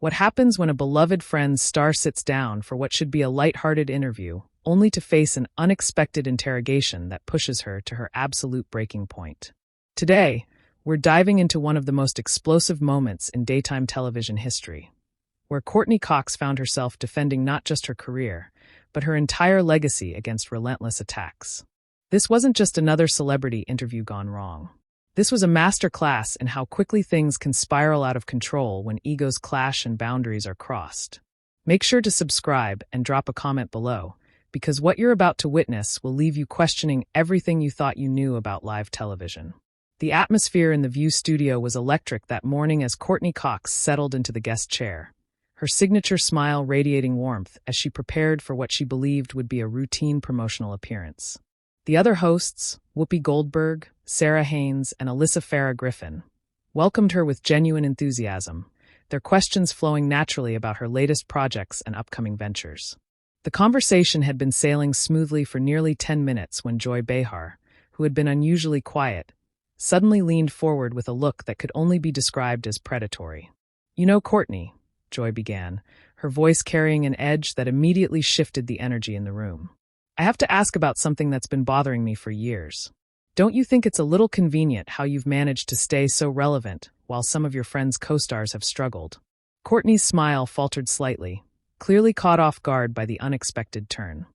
What happens when a beloved friend's star sits down for what should be a lighthearted interview, only to face an unexpected interrogation that pushes her to her absolute breaking point? Today, we're diving into one of the most explosive moments in daytime television history, where Courteney Cox found herself defending not just her career, but her entire legacy against relentless attacks. This wasn't just another celebrity interview gone wrong. This was a master class in how quickly things can spiral out of control when egos clash and boundaries are crossed. Make sure to subscribe and drop a comment below, because what you're about to witness will leave you questioning everything you thought you knew about live television. The atmosphere in the View studio was electric that morning as Courteney Cox settled into the guest chair, her signature smile radiating warmth as she prepared for what she believed would be a routine promotional appearance. The other hosts, Whoopi Goldberg, Sarah Haynes, and Alyssa Farah Griffin, welcomed her with genuine enthusiasm, their questions flowing naturally about her latest projects and upcoming ventures. The conversation had been sailing smoothly for nearly 10 minutes when Joy Behar, who had been unusually quiet, suddenly leaned forward with a look that could only be described as predatory. "You know, Courteney," Joy began, her voice carrying an edge that immediately shifted the energy in the room. "I have to ask about something that's been bothering me for years. Don't you think it's a little convenient how you've managed to stay so relevant while some of your friends' co-stars have struggled?" Courteney's smile faltered slightly, clearly caught off guard by the unexpected turn.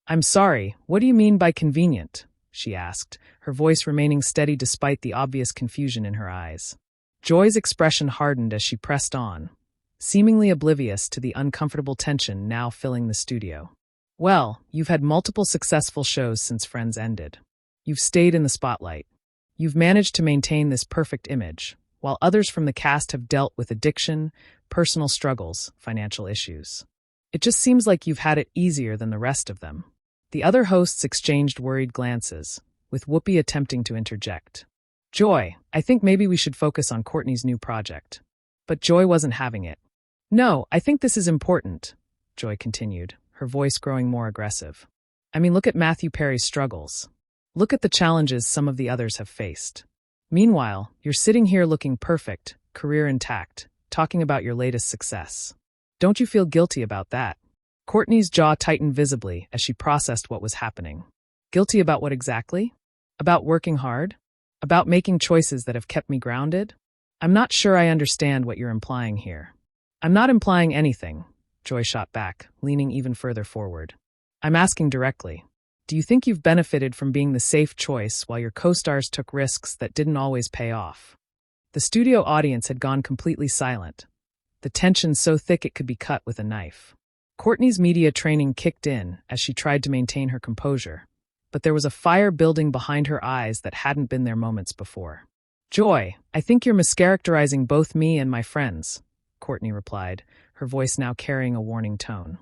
"I'm sorry, what do you mean by convenient?" she asked, her voice remaining steady despite the obvious confusion in her eyes. Joy's expression hardened as she pressed on, seemingly oblivious to the uncomfortable tension now filling the studio. "Well, you've had multiple successful shows since Friends ended. You've stayed in the spotlight. You've managed to maintain this perfect image, while others from the cast have dealt with addiction, personal struggles, financial issues. It just seems like you've had it easier than the rest of them." The other hosts exchanged worried glances, with Whoopi attempting to interject. "Joy, I think maybe we should focus on Courteney's new project." But Joy wasn't having it. "No, I think this is important," Joy continued, her voice growing more aggressive. "I mean, look at Matthew Perry's struggles. Look at the challenges some of the others have faced. Meanwhile, you're sitting here looking perfect, career intact, talking about your latest success. Don't you feel guilty about that?" Courteney's jaw tightened visibly as she processed what was happening. Guilty about what exactly? About working hard? About making choices that have kept me grounded? "I'm not sure I understand what you're implying here." "I'm not implying anything," Joy shot back, leaning even further forward. "I'm asking directly. Do you think you've benefited from being the safe choice while your co-stars took risks that didn't always pay off?" The studio audience had gone completely silent, the tension so thick it could be cut with a knife. Courteney's media training kicked in as she tried to maintain her composure, but there was a fire building behind her eyes that hadn't been there moments before. "Joy, I think you're mischaracterizing both me and my friends," Courteney replied, her voice now carrying a warning tone.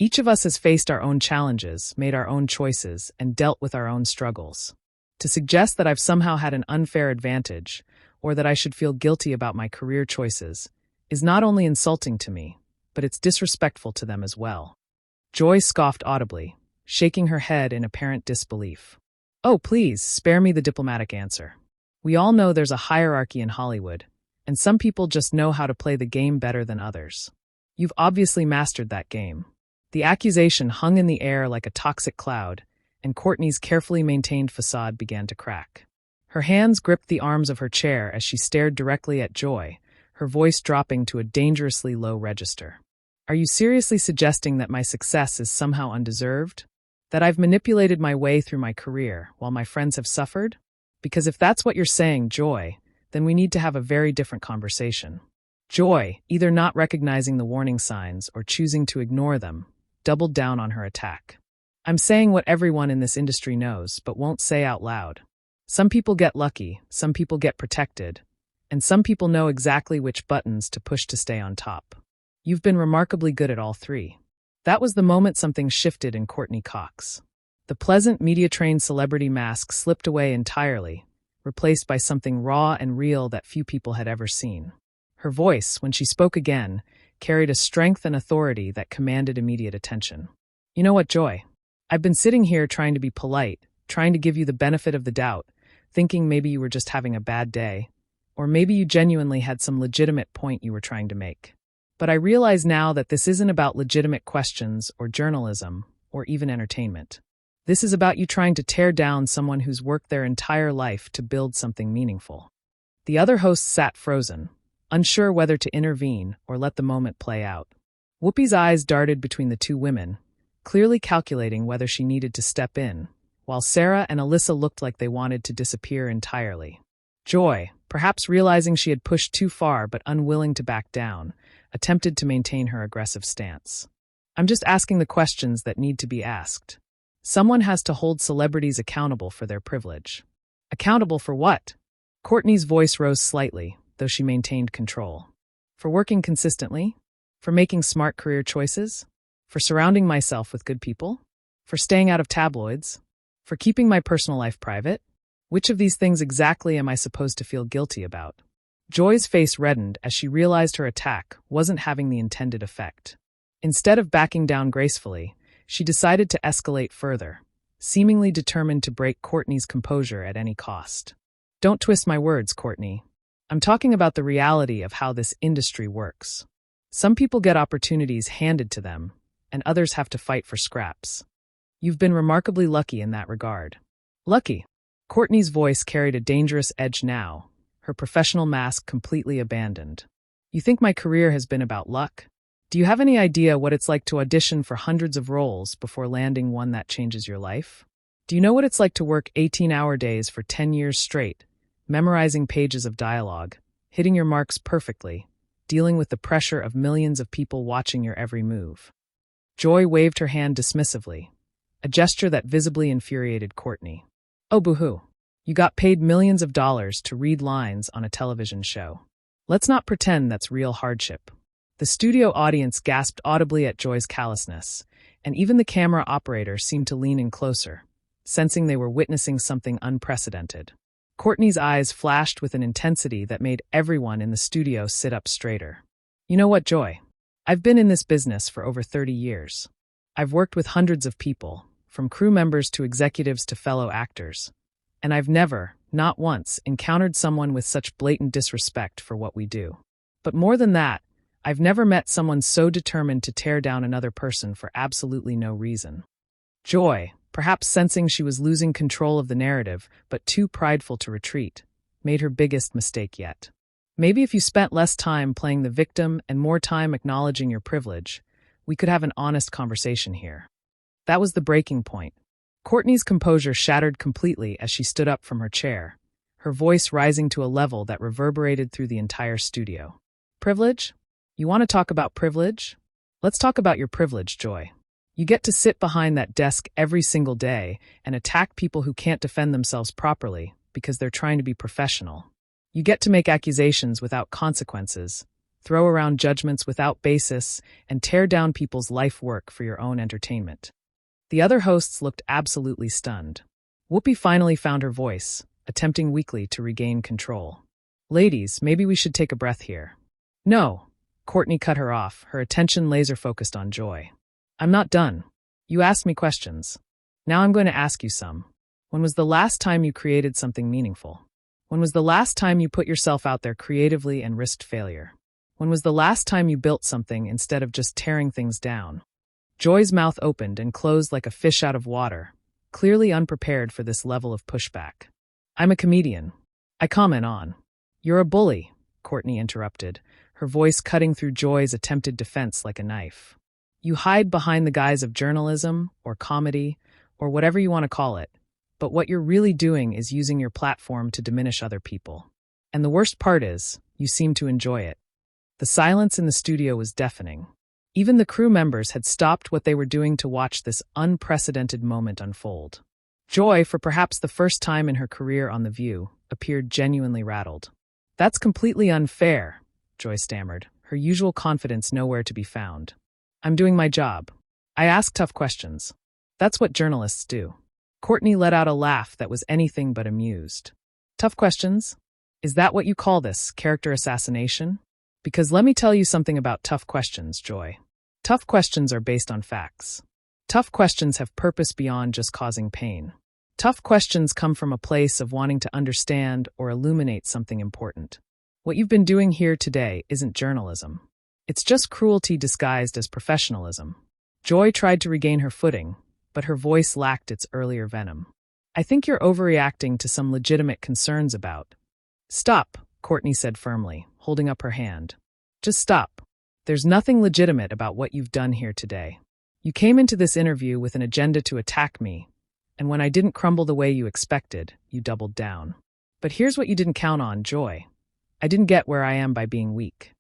"Each of us has faced our own challenges, made our own choices, and dealt with our own struggles. To suggest that I've somehow had an unfair advantage, or that I should feel guilty about my career choices, is not only insulting to me, but it's disrespectful to them as well." Joy scoffed audibly, shaking her head in apparent disbelief. "Oh, please, spare me the diplomatic answer. We all know there's a hierarchy in Hollywood, and some people just know how to play the game better than others. You've obviously mastered that game." The accusation hung in the air like a toxic cloud, and Courteney's carefully maintained facade began to crack. Her hands gripped the arms of her chair as she stared directly at Joy, her voice dropping to a dangerously low register. "Are you seriously suggesting that my success is somehow undeserved? That I've manipulated my way through my career while my friends have suffered? Because if that's what you're saying, Joy, then we need to have a very different conversation." Joy, either not recognizing the warning signs or choosing to ignore them, doubled down on her attack. "I'm saying what everyone in this industry knows but won't say out loud. Some people get lucky, some people get protected, and some people know exactly which buttons to push to stay on top. You've been remarkably good at all three." That was the moment something shifted in Courteney Cox. The pleasant, media-trained celebrity mask slipped away entirely, replaced by something raw and real that few people had ever seen. Her voice, when she spoke again, carried a strength and authority that commanded immediate attention. "You know what, Joy? I've been sitting here trying to be polite, trying to give you the benefit of the doubt, thinking maybe you were just having a bad day, or maybe you genuinely had some legitimate point you were trying to make. But I realize now that this isn't about legitimate questions or journalism or even entertainment. This is about you trying to tear down someone who's worked their entire life to build something meaningful. The other hosts sat frozen, unsure whether to intervene or let the moment play out. Whoopi's eyes darted between the two women, clearly calculating whether she needed to step in, while Sarah and Alyssa looked like they wanted to disappear entirely. Joy, perhaps realizing she had pushed too far but unwilling to back down, attempted to maintain her aggressive stance. I'm just asking the questions that need to be asked. Someone has to hold celebrities accountable for their privilege. Accountable for what? Courtney's voice rose slightly, though she maintained control. For working consistently? For making smart career choices? For surrounding myself with good people? For staying out of tabloids? For keeping my personal life private? Which of these things exactly am I supposed to feel guilty about? Joy's face reddened as she realized her attack wasn't having the intended effect. Instead of backing down gracefully, she decided to escalate further, seemingly determined to break Courtney's composure at any cost. Don't twist my words, Courtney. I'm talking about the reality of how this industry works. Some people get opportunities handed to them, and others have to fight for scraps. You've been remarkably lucky in that regard. Lucky? Courtney's voice carried a dangerous edge now, her professional mask completely abandoned. You think my career has been about luck? Do you have any idea what it's like to audition for hundreds of roles before landing one that changes your life? Do you know what it's like to work 18-hour days for 10 years straight, memorizing pages of dialogue, hitting your marks perfectly, dealing with the pressure of millions of people watching your every move? Joy waved her hand dismissively, a gesture that visibly infuriated Courtney. Oh, boo-hoo. You got paid millions of dollars to read lines on a television show. Let's not pretend that's real hardship. The studio audience gasped audibly at Joy's callousness, and even the camera operator seemed to lean in closer, sensing they were witnessing something unprecedented. Courtney's eyes flashed with an intensity that made everyone in the studio sit up straighter. You know what, Joy? I've been in this business for over 30 years. I've worked with hundreds of people, from crew members to executives to fellow actors. And I've never, not once, encountered someone with such blatant disrespect for what we do. But more than that, I've never met someone so determined to tear down another person for absolutely no reason. Joy, perhaps sensing she was losing control of the narrative, but too prideful to retreat, made her biggest mistake yet. Maybe if you spent less time playing the victim and more time acknowledging your privilege, we could have an honest conversation here. That was the breaking point. Courtney's composure shattered completely as she stood up from her chair, her voice rising to a level that reverberated through the entire studio. Privilege? You want to talk about privilege? Let's talk about your privilege, Joy. You get to sit behind that desk every single day and attack people who can't defend themselves properly because they're trying to be professional. You get to make accusations without consequences, throw around judgments without basis, and tear down people's life work for your own entertainment. The other hosts looked absolutely stunned. Whoopi finally found her voice, attempting weakly to regain control. Ladies, maybe we should take a breath here. No. Courtney cut her off, her attention laser-focused on Joy. I'm not done. You asked me questions. Now I'm going to ask you some. When was the last time you created something meaningful? When was the last time you put yourself out there creatively and risked failure? When was the last time you built something instead of just tearing things down? Joy's mouth opened and closed like a fish out of water, clearly unprepared for this level of pushback. I'm a comedian. I comment on. You're a bully, Courtney interrupted, her voice cutting through Joy's attempted defense like a knife. You hide behind the guise of journalism, or comedy, or whatever you want to call it, but what you're really doing is using your platform to diminish other people. And the worst part is, you seem to enjoy it. The silence in the studio was deafening. Even the crew members had stopped what they were doing to watch this unprecedented moment unfold. Joy, for perhaps the first time in her career on The View, appeared genuinely rattled. That's completely unfair, Joy stammered, her usual confidence nowhere to be found. I'm doing my job. I ask tough questions. That's what journalists do. Courtney let out a laugh that was anything but amused. Tough questions? Is that what you call this, character assassination? Because let me tell you something about tough questions, Joy. Tough questions are based on facts. Tough questions have purpose beyond just causing pain. Tough questions come from a place of wanting to understand or illuminate something important. What you've been doing here today isn't journalism. It's just cruelty disguised as professionalism. Joy tried to regain her footing, but her voice lacked its earlier venom. I think you're overreacting to some legitimate concerns about. Stop, Courtney said firmly, holding up her hand. Just stop. There's nothing legitimate about what you've done here today. You came into this interview with an agenda to attack me, and when I didn't crumble the way you expected, you doubled down. But here's what you didn't count on, Joy. I didn't get where I am by being weak.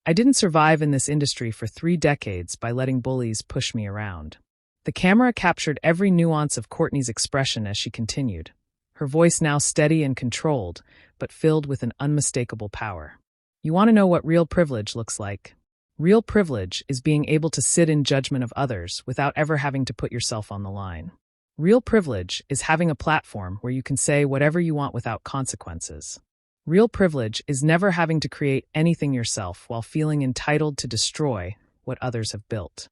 I didn't survive in this industry for 3 decades by letting bullies push me around. The camera captured every nuance of Courtney's expression as she continued, her voice now steady and controlled, but filled with an unmistakable power. You want to know what real privilege looks like? Real privilege is being able to sit in judgment of others without ever having to put yourself on the line. Real privilege is having a platform where you can say whatever you want without consequences. Real privilege is never having to create anything yourself while feeling entitled to destroy what others have built.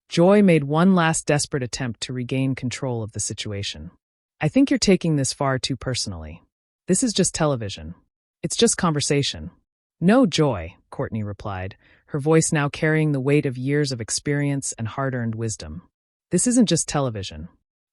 Joy made one last desperate attempt to regain control of the situation. I think you're taking this far too personally. This is just television. It's just conversation. No, Joy, Courtney replied, her voice now carrying the weight of years of experience and hard-earned wisdom. This isn't just television.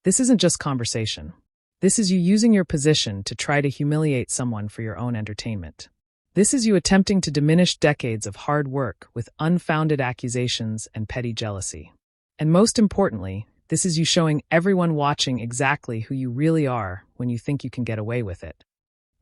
This isn't just conversation. This is you using your position to try to humiliate someone for your own entertainment. This is you attempting to diminish decades of hard work with unfounded accusations and petty jealousy. And most importantly, this is you showing everyone watching exactly who you really are when you think you can get away with it.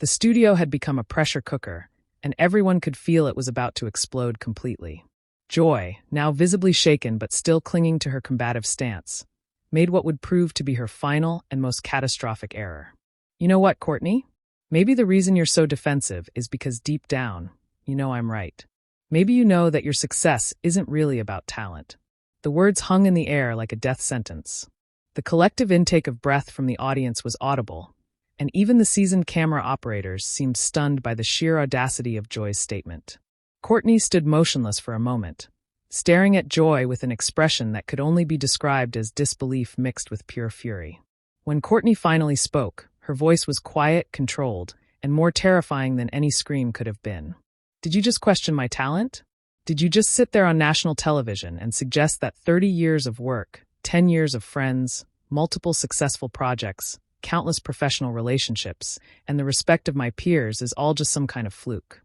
The studio had become a pressure cooker, and everyone could feel it was about to explode completely. Joy, now visibly shaken but still clinging to her combative stance, made what would prove to be her final and most catastrophic error. You know what, Courtney? Maybe the reason you're so defensive is because deep down, you know I'm right. Maybe you know that your success isn't really about talent. The words hung in the air like a death sentence. The collective intake of breath from the audience was audible, and even the seasoned camera operators seemed stunned by the sheer audacity of Joy's statement. Courtney stood motionless for a moment, staring at Joy with an expression that could only be described as disbelief mixed with pure fury. When Courtney finally spoke, her voice was quiet, controlled, and more terrifying than any scream could have been. Did you just question my talent? Did you just sit there on national television and suggest that 30 years of work, 10 years of friends, multiple successful projects, countless professional relationships, and the respect of my peers is all just some kind of fluke?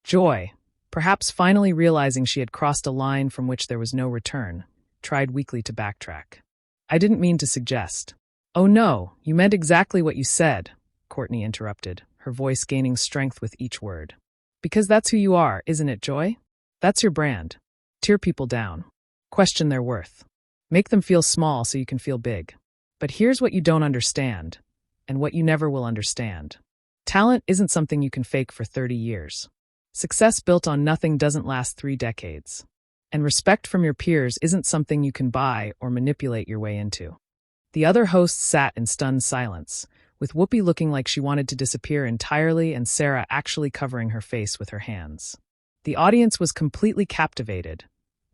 Joy, perhaps finally realizing she had crossed a line from which there was no return, tried weakly to backtrack. I didn't mean to suggest. Oh no, you meant exactly what you said, Courtney interrupted, her voice gaining strength with each word. Because that's who you are, isn't it, Joy? That's your brand. Tear people down. Question their worth. Make them feel small so you can feel big. But here's what you don't understand, and what you never will understand. Talent isn't something you can fake for 30 years. Success built on nothing doesn't last 3 decades. And respect from your peers isn't something you can buy or manipulate your way into. The other hosts sat in stunned silence, with Whoopi looking like she wanted to disappear entirely and Sarah actually covering her face with her hands. The audience was completely captivated,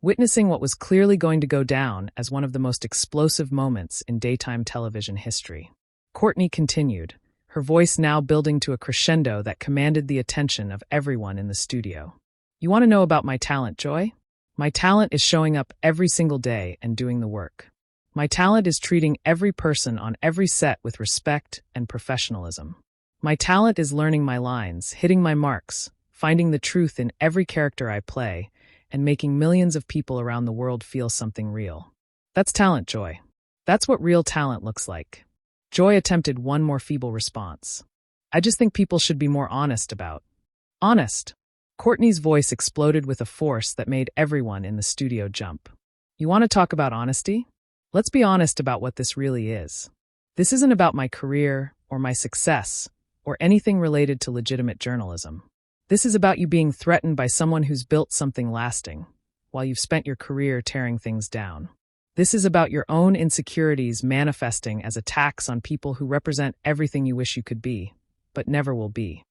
witnessing what was clearly going to go down as one of the most explosive moments in daytime television history. Courtney continued, her voice now building to a crescendo that commanded the attention of everyone in the studio. You want to know about my talent, Joy? My talent is showing up every single day and doing the work. My talent is treating every person on every set with respect and professionalism. My talent is learning my lines, hitting my marks, finding the truth in every character I play, and making millions of people around the world feel something real. That's talent, Joy. That's what real talent looks like. Joy attempted one more feeble response. I just think people should be more honest about. Honest. Courtney's voice exploded with a force that made everyone in the studio jump. You want to talk about honesty? Let's be honest about what this really is. This isn't about my career or my success or anything related to legitimate journalism. This is about you being threatened by someone who's built something lasting, while you've spent your career tearing things down. This is about your own insecurities manifesting as attacks on people who represent everything you wish you could be, but never will be.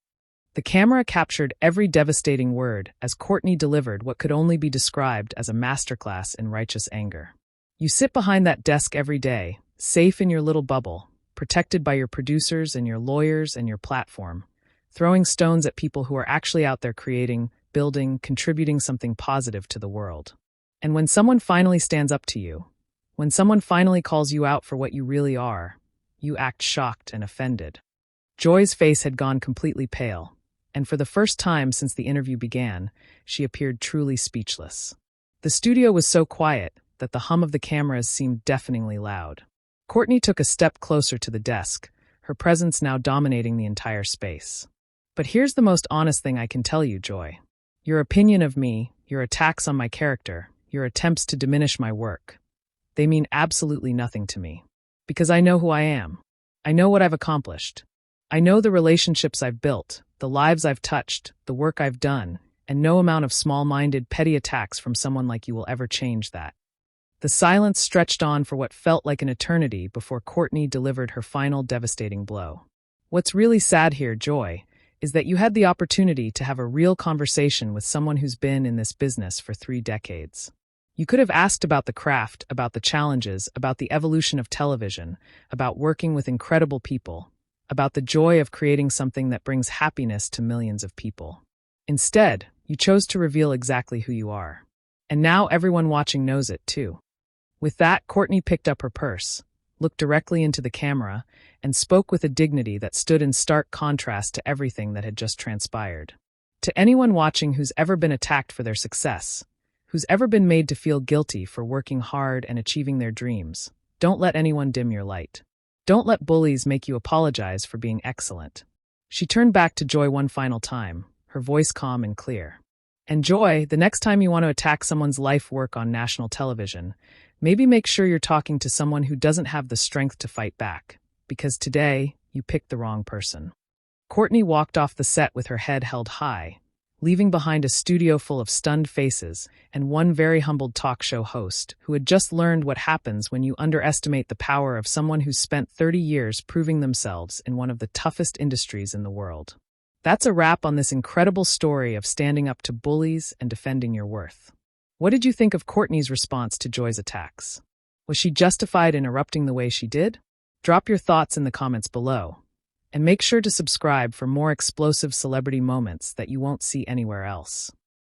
The camera captured every devastating word as Courtney delivered what could only be described as a masterclass in righteous anger. You sit behind that desk every day, safe in your little bubble, protected by your producers and your lawyers and your platform, throwing stones at people who are actually out there creating building, contributing something positive to the world. And when someone finally stands up to you, when someone finally calls you out for what you really are, you act shocked and offended. Joy's face had gone completely pale, and for the first time since the interview began, she appeared truly speechless. The studio was so quiet that the hum of the cameras seemed deafeningly loud. Courtney took a step closer to the desk, her presence now dominating the entire space. But here's the most honest thing I can tell you, Joy. Your opinion of me, your attacks on my character, your attempts to diminish my work, they mean absolutely nothing to me. Because I know who I am. I know what I've accomplished. I know the relationships I've built, the lives I've touched, the work I've done, and no amount of small-minded, petty attacks from someone like you will ever change that. The silence stretched on for what felt like an eternity before Courtney delivered her final devastating blow. What's really sad here, Joy, is that you had the opportunity to have a real conversation with someone who's been in this business for 3 decades. You could have asked about the craft, about the challenges, about the evolution of television, about working with incredible people, about the joy of creating something that brings happiness to millions of people. Instead, you chose to reveal exactly who you are. And now everyone watching knows it, too. With that, Courtney picked up her purse, looked directly into the camera, and spoke with a dignity that stood in stark contrast to everything that had just transpired. To anyone watching who's ever been attacked for their success, who's ever been made to feel guilty for working hard and achieving their dreams, don't let anyone dim your light. Don't let bullies make you apologize for being excellent. She turned back to Joy one final time, her voice calm and clear. And Joy, the next time you want to attack someone's life work on national television, maybe make sure you're talking to someone who doesn't have the strength to fight back, because today, you picked the wrong person. Courtney walked off the set with her head held high, leaving behind a studio full of stunned faces and one very humbled talk show host who had just learned what happens when you underestimate the power of someone who's spent 30 years proving themselves in one of the toughest industries in the world. That's a wrap on this incredible story of standing up to bullies and defending your worth. What did you think of Courtney's response to Joy's attacks? Was she justified in erupting the way she did? Drop your thoughts in the comments below. And make sure to subscribe for more explosive celebrity moments that you won't see anywhere else.